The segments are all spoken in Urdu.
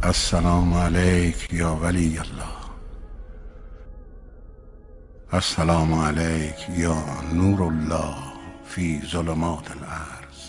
السلام علیک یا ولی اللہ، السلام علیک یا نور اللہ فی ظلمات الارض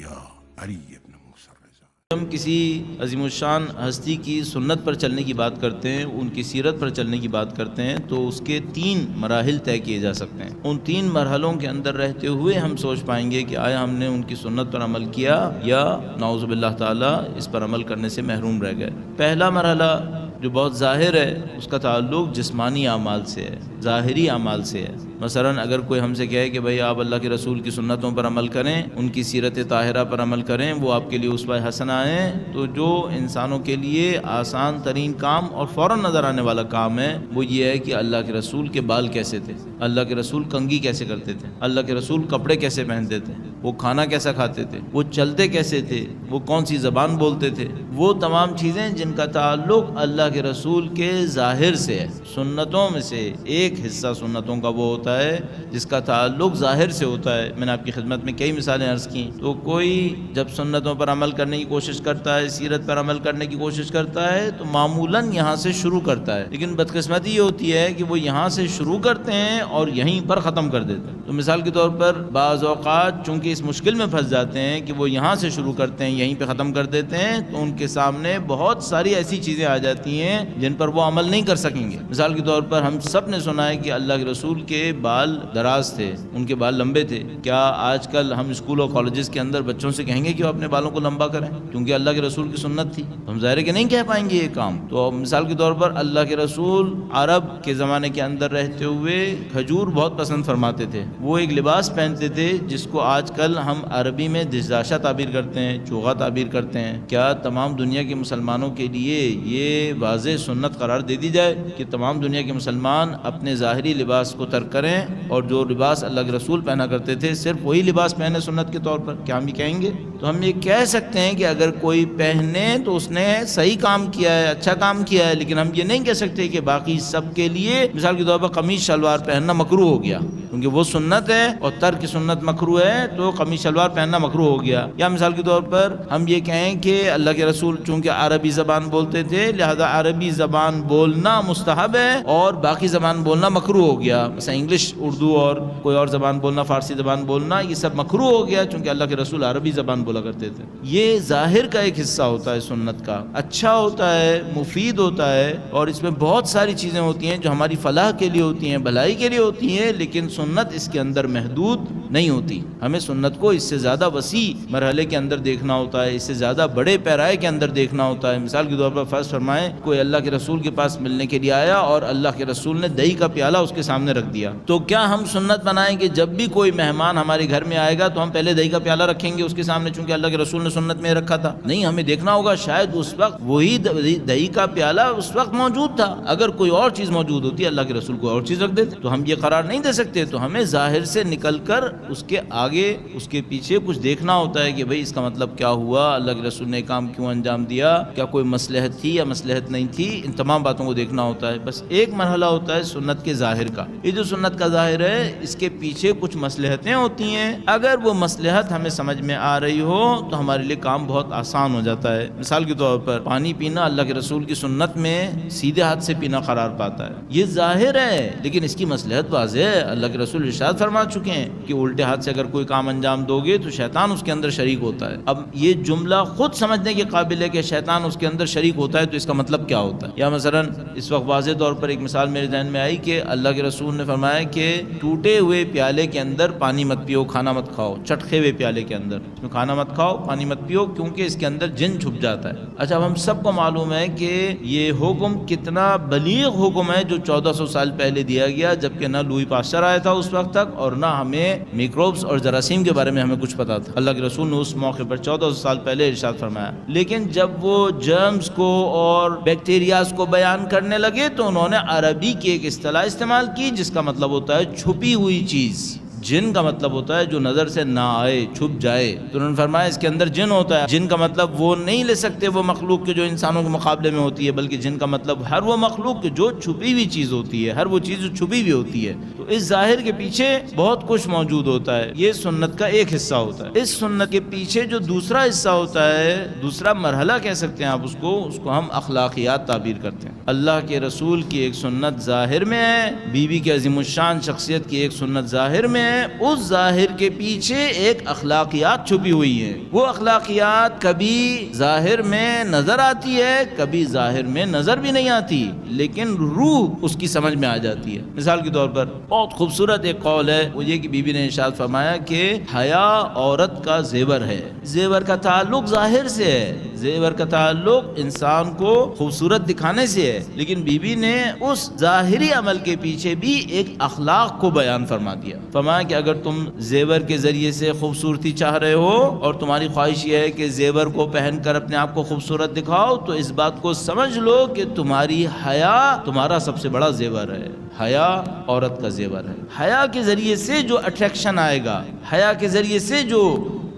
یا علی ابن موسیٰ الرضا۔ ہم کسی عظیم الشان ہستی کی سنت پر چلنے کی بات کرتے ہیں، ان کی سیرت پر چلنے کی بات کرتے ہیں، تو اس کے 3 مراحل طے کیے جا سکتے ہیں۔ ان 3 مرحلوں کے اندر رہتے ہوئے ہم سوچ پائیں گے کہ آیا ہم نے ان کی سنت پر عمل کیا یا نعوذ باللہ تعالی اس پر عمل کرنے سے محروم رہ گئے۔ پہلا مرحلہ جو بہت ظاہر ہے، اس کا تعلق جسمانی اعمال سے ہے، ظاہری اعمال سے ہے۔ مثلا اگر کوئی ہم سے کہے کہ بھئی آپ اللہ کے رسول کی سنتوں پر عمل کریں، ان کی سیرت طاہرہ پر عمل کریں، وہ آپ کے لیے اسوہ حسنہ ہیں، تو جو انسانوں کے لیے آسان ترین کام اور فوراً نظر آنے والا کام ہے وہ یہ ہے کہ اللہ کے رسول کے بال کیسے تھے، اللہ کے رسول کنگھی کیسے کرتے تھے، اللہ کے رسول کپڑے کیسے پہنتے تھے، وہ کھانا کیسا کھاتے تھے، وہ چلتے کیسے تھے، وہ کون سی زبان بولتے تھے، وہ تمام چیزیں جن کا تعلق اللہ کے رسول کے ظاہر سے ہے۔ سنتوں میں سے ایک حصہ سنتوں کا وہ ہوتا ہے جس کا تعلق ظاہر سے ہوتا ہے۔ میں نے آپ کی خدمت میں کئی مثالیں عرض کی۔ تو کوئی جب سنتوں پر عمل کرنے کی کوشش کرتا ہے، سیرت پر عمل کرنے کی کوشش کرتا ہے، تو معمولاً یہاں سے شروع کرتا ہے، لیکن بدقسمتی یہ ہوتی ہے کہ وہ یہاں سے شروع کرتے ہیں اور یہیں پر ختم کر دیتے ہیں۔ تو مثال کے طور پر بعض اوقات چونکہ اس مشکل میں پھنس جاتے ہیں کہ وہ یہاں سے شروع کرتے ہیں یہیں پہ ختم کر دیتے ہیں، تو ان کے سامنے بہت ساری ایسی چیزیں آ جاتی ہیں جن پر وہ عمل نہیں کر سکیں گے۔ مثال کے طور پر ہم سب نے سنا ہے کہ اللہ کے رسول کے بال دراز تھے، ان کے بال لمبے تھے۔ کیا آج کل ہم اسکول اور کالجز کے اندر بچوں سے کہیں گے کہ وہ اپنے بالوں کو لمبا کریں کیونکہ اللہ کے رسول کی سنت تھی؟ ہم ظاہر ہے کہ نہیں کہہ پائیں گے یہ کام۔ تو مثال کے طور پر اللہ کے رسول عرب کے زمانے کے اندر رہتے ہوئے کھجور بہت پسند فرماتے تھے۔ وہ ایک لباس پہنتے تھے جس کو آج کل ہم عربی میں دشداشہ تعبیر کرتے ہیں، چوغا تعبیر کرتے ہیں۔ کیا تمام دنیا کے مسلمانوں کے لیے یہ واضح سنت قرار دے دی جائے کہ تمام دنیا کے مسلمان اپنے ظاہری لباس کو ترک کریں اور جو لباس اللہ کے رسول پہنا کرتے تھے صرف وہی لباس پہنے سنت کے طور پر؟ کیا ہم یہ کہیں گے؟ تو ہم یہ کہہ سکتے ہیں کہ اگر کوئی پہنے تو اس نے صحیح کام کیا ہے، اچھا کام کیا ہے، لیکن ہم یہ نہیں کہہ سکتے کہ باقی سب کے لیے مثال کے طور پر قمیص شلوار پہننا مکروہ ہو گیا کیونکہ وہ سنت ہے اور ترک سنت مکروہ ہے، تو قمیص شلوار پہننا مکروہ ہو گیا۔ یا مثال کے طور پر ہم یہ کہیں کہ اللہ کے رسول چونکہ عربی زبان بولتے تھے لہذا عربی زبان بولنا مستحب ہے اور باقی زبان بولنا مکروہ ہو گیا، مثلا انگلش، اردو اور کوئی اور زبان بولنا، فارسی زبان بولنا، یہ سب مکروہ ہو گیا چونکہ اللہ کے رسول عربی زبان بولا کرتے تھے۔ یہ ظاہر کا ایک حصہ ہوتا ہے سنت کا، اچھا ہوتا ہے، مفید ہوتا ہے، اور اس میں بہت ساری چیزیں ہوتی ہیں جو ہماری فلاح کے لیے ہوتی ہیں، بھلائی کے لیے ہوتی ہیں، لیکن سنت اس کے اندر محدود نہیں ہوتی۔ ہمیں سنت کو اس سے زیادہ وسیع مرحلے کے اندر دیکھنا ہوتا ہے، اس سے زیادہ بڑے پیرائے کے اندر دیکھنا ہوتا ہے۔ مثال کے طور پر فرض فرمائیں کوئی اللہ کے رسول کے پاس ملنے کے لیے آیا اور اللہ کے رسول نے دہی کا پیالہ اس کے سامنے رکھ دیا، تو کیا ہم سنت بنائیں کہ جب بھی کوئی مہمان ہمارے گھر میں آئے گا تو ہم پہلے دہی کا پیالہ رکھیں گے اس کے سامنے چونکہ اللہ کے رسول نے سنت میں رکھا تھا؟ نہیں، ہمیں دیکھنا ہوگا شاید اس وقت وہی دہی کا پیالہ اس وقت موجود تھا، اگر کوئی اور چیز موجود ہوتی اللہ کے رسول کو اور چیز رکھ دیتے، تو ہم یہ قرار نہیں دے سکتے۔ تو ہمیں ظاہر سے نکل کر اس کے آگے اس کے پیچھے کچھ دیکھنا ہوتا ہے کہ بھئی اس کا مطلب کیا ہوا، اللہ کے رسول نے کام کیوں انجام دیا، کیا کوئی مصلحت تھی یا مصلحت نہیں تھی، ان تمام باتوں کو دیکھنا ہوتا ہے۔ بس ایک مرحلہ ہوتا ہے سنت کے ظاہر کا، یہ جو سنت کا ظاہر ہے اس کے پیچھے کچھ مصلحتیں ہوتی ہیں، اگر وہ مصلحت ہمیں سمجھ میں آ رہی ہو تو ہمارے لیے کام بہت آسان ہو جاتا ہے۔ مثال کے طور پر پانی پینا اللہ کے رسول کی سنت میں سیدھے ہاتھ سے پینا قرار پاتا ہے، یہ ظاہر ہے لیکن اس کی مصلحت واضح ہے۔ اللہ کے رسول ارشاد فرما چکے ہیں کہ الٹے ہاتھ سے اگر کوئی کام انجام دو گے تو شیطان اس کے اندر شریک ہوتا ہے۔ اب یہ جملہ خود سمجھنے کے قابل ہے کہ شیطان اس کے اندر شریک ہوتا ہے، تو اس کا مطلب کیا ہوتا ہے؟ یا مثلا اس وقت واضح طور پر ایک مثال میرے ذہن میں آئی کہ اللہ کے رسول نے فرمایا کہ ٹوٹے ہوئے پیالے کے اندر پانی مت پیو، کھانا مت کھاؤ، چٹکے ہوئے پیالے کے اندر اس میں کھانا مت کھاؤ، پانی مت پیو کیونکہ اس کے اندر جن چھپ جاتا ہے۔ اچھا، اب ہم سب کو معلوم ہے کہ یہ حکم کتنا بلیغ حکم ہے جو 1400 سال پہلے دیا گیا، جبکہ نہ لوئی پاسچر آیا تھا اس وقت تک اور نہ ہمیں میکروبس اور جراثیم کے بارے میں ہمیں کچھ پتا تھا۔ اللہ کے رسول نے اس موقع پر 1400 سال پہلے ارشاد فرمایا، لیکن جب وہ جرمز کو اور بیکٹیریاز کو بیان کرنے لگے تو انہوں نے عربی کی ایک اصطلاح استعمال کی جس کا مطلب ہوتا ہے چھپی ہوئی چیز۔ جن کا مطلب ہوتا ہے جو نظر سے نہ آئے، چھپ جائے. تو انہوں نے فرمایا اس کے اندر جن ہوتا ہے. جن کا مطلب وہ نہیں لے سکتے وہ مخلوق کے جو انسانوں کے مقابلے میں ہوتی ہے، بلکہ جن کا مطلب ہر وہ مخلوق کے جو چھپی ہوئی چیز ہوتی ہے، ہر وہ چیز جو چھپی ہوئی ہوتی ہے. تو اس ظاہر کے پیچھے بہت کچھ موجود ہوتا ہے. یہ سنت کا ایک حصہ ہوتا ہے. اس سنت کے پیچھے جو دوسرا حصہ ہوتا ہے، دوسرا مرحلہ کہہ سکتے ہیں آپ اس کو ہم اخلاقیات تعبیر کرتے ہیں. اللہ کے رسول کی ایک سنت ظاہر میں ہے، بی بی کے عظیم الشان شخصیت کی ایک سنت ظاہر میں ہے. اس ظاہر کے پیچھے ایک اخلاقیات چھپی ہوئی ہے. وہ اخلاقیات کبھی ظاہر میں نظر آتی ہے، کبھی ظاہر میں نظر بھی نہیں آتی، لیکن روح اس کی سمجھ میں آ جاتی ہے. مثال کے طور پر بہت خوبصورت ایک قول ہے، وہ یہ کہ بی بی نے ارشاد فرمایا کہ حیا عورت کا زیور ہے. زیور کا تعلق ظاہر سے ہے، زیور کا تعلق انسان کو خوبصورت دکھانے سے ہے، لیکن بی بی نے اس ظاہری عمل کے پیچھے بھی ایک اخلاق کو بیان فرما دیا. فرمایا کہ اگر تم زیور کے ذریعے سے خوبصورتی چاہ رہے ہو اور تمہاری خواہش یہ ہے کہ زیور کو پہن کر اپنے آپ کو خوبصورت دکھاؤ، تو اس بات کو سمجھ لو کہ تمہاری حیا تمہارا سب سے بڑا زیور ہے. حیا عورت کا زیور ہے. حیا کے ذریعے سے جو اٹریکشن آئے گا، حیا کے ذریعے سے جو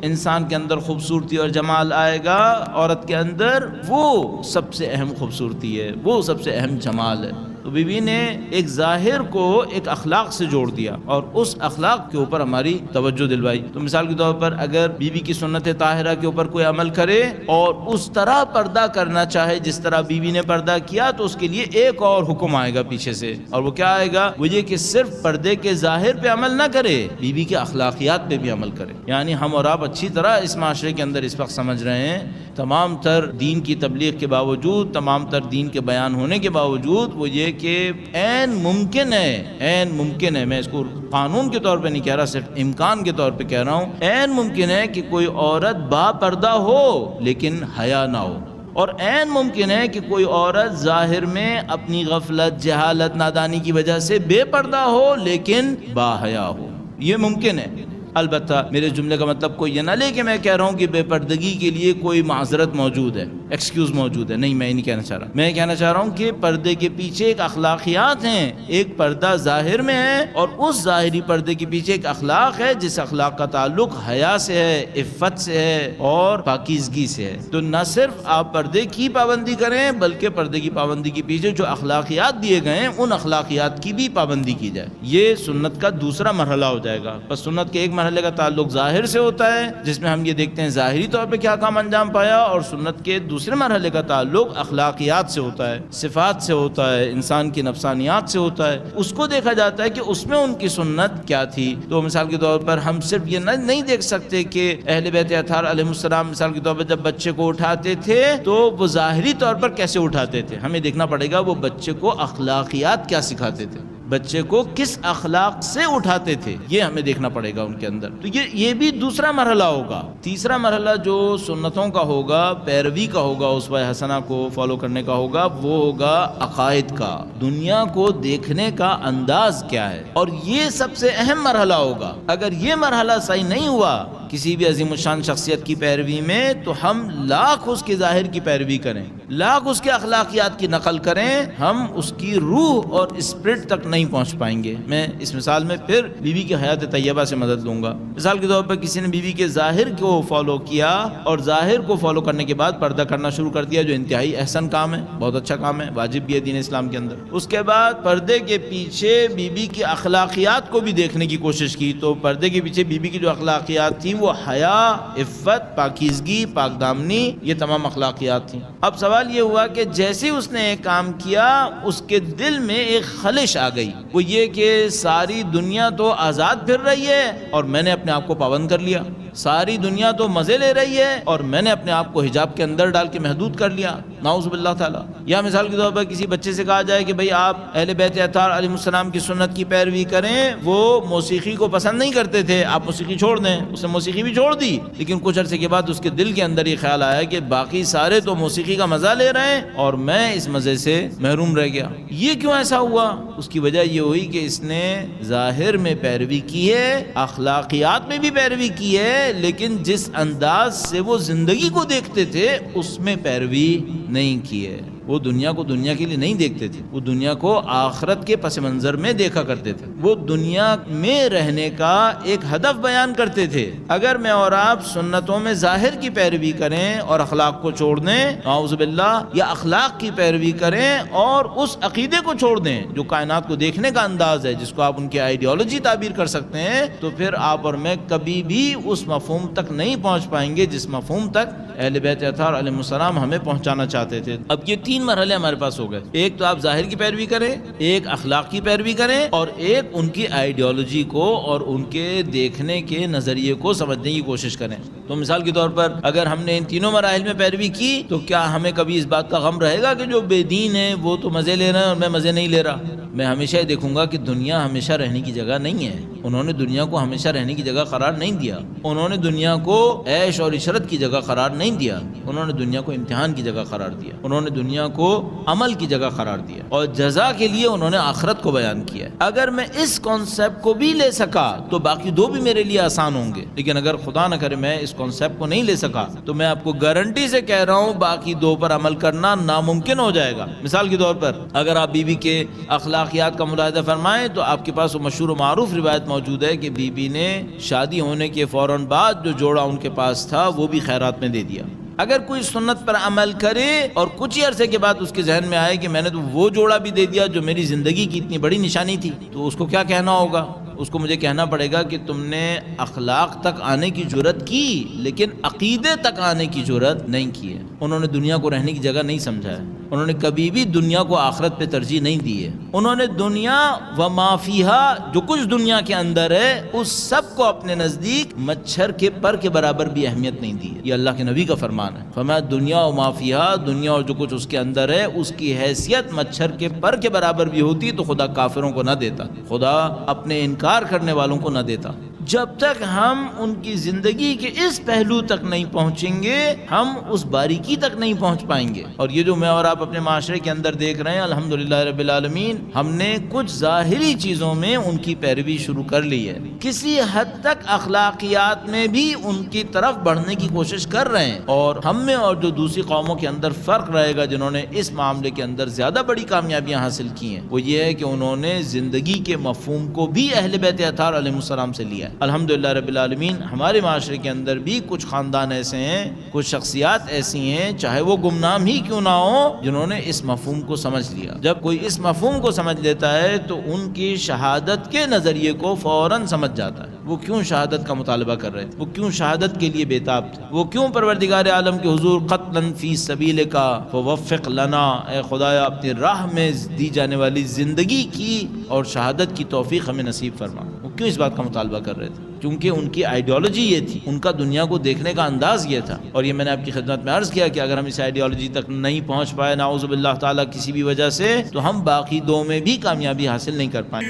انسان کے اندر خوبصورتی اور جمال آئے گا عورت کے اندر، وہ سب سے اہم خوبصورتی ہے، وہ سب سے اہم جمال ہے. تو بی بی نے ایک ظاہر کو ایک اخلاق سے جوڑ دیا اور اس اخلاق کے اوپر ہماری توجہ دلوائی. تو مثال کے طور پر اگر بی بی کی سنت طاہرہ کے اوپر کوئی عمل کرے اور اس طرح پردہ کرنا چاہے جس طرح بی بی نے پردہ کیا، تو اس کے لیے ایک اور حکم آئے گا پیچھے سے. اور وہ کیا آئے گا؟ وہ یہ کہ صرف پردے کے ظاہر پہ عمل نہ کرے، بی بی کے اخلاقیات پہ بھی عمل کرے. یعنی ہم اور آپ اچھی طرح اس معاشرے کے اندر اس وقت سمجھ رہے ہیں، تمام تر دین کی تبلیغ کے باوجود، تمام تر دین کے بیان ہونے کے باوجود، وہ یہ کہ عین ممکن ہے، میں اس کو قانون کے طور پہ نہیں کہہ رہا، صرف امکان کے طور پہ کہہ رہا ہوں، عین ممکن ہے کہ کوئی عورت با پردہ ہو لیکن حیا نہ ہو، اور عین ممکن ہے کہ کوئی عورت ظاہر میں اپنی غفلت، جہالت، نادانی کی وجہ سے بے پردہ ہو لیکن با حیا ہو. یہ ممکن ہے. البتہ میرے جملے کا مطلب کوئی یہ نہ لے کہ میں کہہ رہا ہوں کہ بے پردگی کے لیے کوئی معذرت موجود ہے، ایکسکیوز موجود ہے. نہیں، میں نہیں کہنا چاہ رہا. میں کہنا چاہ رہا ہوں کہ پردے کے پیچھے ایک اخلاقیات ہیں. ایک پردہ ظاہر میں ہے اور اس ظاہری پردے کے پیچھے ایک اخلاق ہے جس اخلاق کا تعلق حیا سے ہے، عفت سے ہے اور پاکیزگی سے ہے. تو نہ صرف آپ پردے کی پابندی کریں بلکہ پردے کی پابندی کے پیچھے جو اخلاقیات دیے گئے ہیں ان اخلاقیات کی بھی پابندی کی جائے. یہ سنت کا دوسرا مرحلہ ہو جائے گا. بس سنت کے ایک مرحلے کا تعلق ظاہر سے ہوتا ہے جس میں ہم یہ دیکھتے ہیں ظاہری طور پہ کیا کام انجام پایا، اور سنت کے دوسرے مرحلے کا تعلق اخلاقیات سے ہوتا ہے، صفات سے ہوتا ہے، انسان کی نفسانیات سے ہوتا ہے. اس کو دیکھا جاتا ہے کہ اس میں ان کی سنت کیا تھی. تو مثال کے طور پر ہم صرف یہ نہیں دیکھ سکتے کہ اہل بیت اطہار علیہ السلام مثال کے طور پر جب بچے کو اٹھاتے تھے تو وہ ظاہری طور پر کیسے اٹھاتے تھے. ہمیں دیکھنا پڑے گا وہ بچے کو اخلاقیات کیا سکھاتے تھے، بچے کو کس اخلاق سے اٹھاتے تھے، یہ ہمیں دیکھنا پڑے گا ان کے اندر. تو یہ بھی دوسرا مرحلہ ہوگا. تیسرا مرحلہ جو سنتوں کا ہوگا، پیروی کا ہوگا، اسوہ حسنہ کو فالو کرنے کا ہوگا، وہ ہوگا عقائد کا، دنیا کو دیکھنے کا انداز کیا ہے. اور یہ سب سے اہم مرحلہ ہوگا. اگر یہ مرحلہ صحیح نہیں ہوا کسی بھی عظیم الشان شخصیت کی پیروی میں، تو ہم لاکھ اس کے ظاہر کی پیروی کریں، لاکھ اس کے اخلاقیات کی نقل کریں، ہم اس کی روح اور اسپرٹ تک نہیں پہنچ پائیں گے. میں اس مثال میں پھر بی بی کی حیات طیبہ سے مدد لوں گا. مثال کے طور پر کسی نے بی بی کے ظاہر کو فالو کیا اور ظاہر کو فالو کرنے کے بعد پردہ کرنا شروع کر دیا، جو انتہائی احسن کام ہے، بہت اچھا کام ہے، واجب بھی ہے دین اسلام کے اندر. اس کے بعد پردے کے پیچھے بی بی کی اخلاقیات کو بھی دیکھنے کی کوشش کی، تو پردے کے پیچھے بی بی کی جو اخلاقیات تھیں وہ حیا، عفت، پاکیزگی، پاک دامنی، یہ تمام اخلاقیات تھیں. اب سوال یہ ہوا کہ جیسے اس نے ایک کام کیا اس کے دل میں ایک خلش آ گئی، وہ یہ کہ ساری دنیا تو آزاد پھر رہی ہے اور میں نے اپنے آپ کو پابند کر لیا، ساری دنیا تو مزے لے رہی ہے اور میں نے اپنے آپ کو حجاب کے اندر ڈال کے محدود کر لیا، نعوذ باللہ تعالی. یا مثال کے طور پر کسی بچے سے کہا جائے کہ بھئی آپ اہل بیت اطہار علیہ السلام کی سنت کی پیروی کریں، وہ موسیقی کو پسند نہیں کرتے تھے، آپ موسیقی چھوڑ دیں. اس نے موسیقی بھی چھوڑ دی، لیکن کچھ عرصے کے بعد اس کے دل کے اندر یہ خیال آیا کہ باقی سارے تو موسیقی کا مزہ لے رہے ہیں اور میں اس مزے سے محروم رہ گیا. یہ کیوں ایسا ہوا؟ اس کی وجہ یہ ہوئی کہ اس نے ظاہر میں پیروی کی ہے، اخلاقیات میں بھی پیروی کی ہے، لیکن جس انداز سے وہ زندگی کو دیکھتے تھے اس میں پیروی نہیں کی ہے. وہ دنیا کو دنیا کے لیے نہیں دیکھتے تھے، وہ دنیا کو آخرت کے پس منظر میں دیکھا کرتے تھے، وہ دنیا میں رہنے کا ایک ہدف بیان کرتے تھے۔ اگر میں اور آپ سنتوں میں ظاہر کی پیروی کریں اور اخلاق کو چھوڑ دیں، اعوذ باللہ، یا اخلاق کی پیروی کریں اور اس عقیدے کو چھوڑ دیں جو کائنات کو دیکھنے کا انداز ہے، جس کو آپ ان کی آئیڈیالوجی تعبیر کر سکتے ہیں، تو پھر آپ اور میں کبھی بھی اس مفہوم تک نہیں پہنچ پائیں گے جس مفہوم تک اہل بیت اطہار علیہ السلام ہمیں پہنچانا چاہتے تھے۔ اب یہ تین مرحلے ہمارے پاس ہو گئے، ایک تو آپ ظاہر کی پیروی کریں، ایک اخلاق کی پیروی کریں، اور ایک ان کی آئیڈیالوجی کو اور ان کے دیکھنے کے نظریے کو سمجھنے کی کوشش کریں۔ تو مثال کے طور پر اگر ہم نے ان تینوں مراحل میں پیروی کی تو کیا ہمیں کبھی اس بات کا غم رہے گا کہ جو بے دین ہے وہ تو مزے لے رہے ہیں اور میں مزے نہیں لے رہا؟ میں ہمیشہ یہ دیکھوں گا کہ دنیا ہمیشہ رہنے کی جگہ نہیں ہے، انہوں نے دنیا کو ہمیشہ رہنے کی جگہ قرار نہیں دیا، انہوں نے دنیا کو عیش اور عشرت کی جگہ قرار نہیں دیا، انہوں نے دنیا کو امتحان کی جگہ قرار دیا، انہوں نے دنیا کو عمل کی جگہ قرار دیا، اور جزا کے لیے انہوں نے آخرت کو بیان کیا۔ اگر میں اس کانسیپٹ کو بھی لے سکا تو باقی دو بھی میرے لیے آسان ہوں گے، لیکن اگر خدا نہ کرے میں اس کانسیپٹ کو نہیں لے سکا تو میں آپ کو گارنٹی سے کہہ رہا ہوں باقی دو پر عمل کرنا ناممکن ہو جائے گا۔ مثال کے طور پر اگر آپ بی بی کے اخلاقیات کا ملاحظہ فرمائیں تو آپ کے پاس وہ مشہور و معروف روایت موجود ہے کہ بی بی نے شادی ہونے کے فوراً بعد جو جوڑا ان کے پاس تھا وہ بھی خیرات میں دے دیا۔ اگر کوئی سنت پر عمل کرے اور کچھ ہی عرصے کے بعد اس کے ذہن میں آئے کہ میں نے تو وہ جوڑا بھی دے دیا جو میری زندگی کی اتنی بڑی نشانی تھی، تو اس کو کیا کہنا ہوگا؟ اس کو مجھے کہنا پڑے گا کہ تم نے اخلاق تک آنے کی جرت کی لیکن عقیدے تک آنے کی جرت نہیں کی ہے۔ انہوں نے دنیا کو رہنے کی جگہ نہیں سمجھا ہے، انہوں نے کبھی بھی دنیا کو آخرت پہ ترجیح نہیں دی ہے، انہوں نے دنیا و ما فیہا، جو کچھ دنیا کے اندر ہے اس سب کو اپنے نزدیک مچھر کے پر کے برابر بھی اہمیت نہیں دی ہے۔ یہ اللہ کے نبی کا فرمان ہے، فرمایا دنیا و ما فیہا، دنیا اور جو کچھ اس کے اندر ہے اس کی حیثیت مچھر کے پر کے برابر بھی ہوتی تو خدا کافروں کو نہ دیتا، خدا اپنے انکار کرنے والوں کو نہ دیتا۔ جب تک ہم ان کی زندگی کے اس پہلو تک نہیں پہنچیں گے ہم اس باریکی تک نہیں پہنچ پائیں گے۔ اور یہ جو میں اور آپ اپنے معاشرے کے اندر دیکھ رہے ہیں الحمدللہ رب العالمین، ہم نے کچھ ظاہری چیزوں میں ان کی پیروی شروع کر لی ہے، کسی حد تک اخلاقیات میں بھی ان کی طرف بڑھنے کی کوشش کر رہے ہیں، اور ہم میں اور جو دوسری قوموں کے اندر فرق رہے گا جنہوں نے اس معاملے کے اندر زیادہ بڑی کامیابیاں حاصل کی ہیں، وہ یہ ہے کہ انہوں نے زندگی کے مفہوم کو بھی اہل بیت اطہار علیہ السلام سے لیا ہے۔ الحمدللہ رب العالمین، ہمارے معاشرے کے اندر بھی کچھ خاندان ایسے ہیں، کچھ شخصیات ایسی ہیں، چاہے وہ گمنام ہی کیوں نہ ہو، جنہوں نے اس مفہوم کو سمجھ لیا۔ جب کوئی اس مفہوم کو سمجھ لیتا ہے تو ان کی شہادت کے نظریے کو فوراً سمجھ جاتا ہے، وہ کیوں شہادت کا مطالبہ کر رہے تھے، وہ کیوں شہادت کے لیے بےتاب تھے، وہ کیوں پروردگار عالم کے حضور قتلا فی سبیلک فوفق لنا، اے خدایا اپنی راہ میں دی جانے والی زندگی کی اور شہادت کی توفیق ہمیں نصیب فرما۔ وہ کیوں اس بات کا مطالبہ کر رہے تھے؟ کیونکہ ان کی آئیڈیالوجی یہ تھی، ان کا دنیا کو دیکھنے کا انداز یہ تھا۔ اور یہ میں نے آپ کی خدمت میں عرض کیا کہ اگر ہم اس آئیڈیالوجی تک نہیں پہنچ پائے نعوذ باللہ تعالیٰ کسی بھی وجہ سے، تو ہم باقی دو میں بھی کامیابی حاصل نہیں کر پائیں۔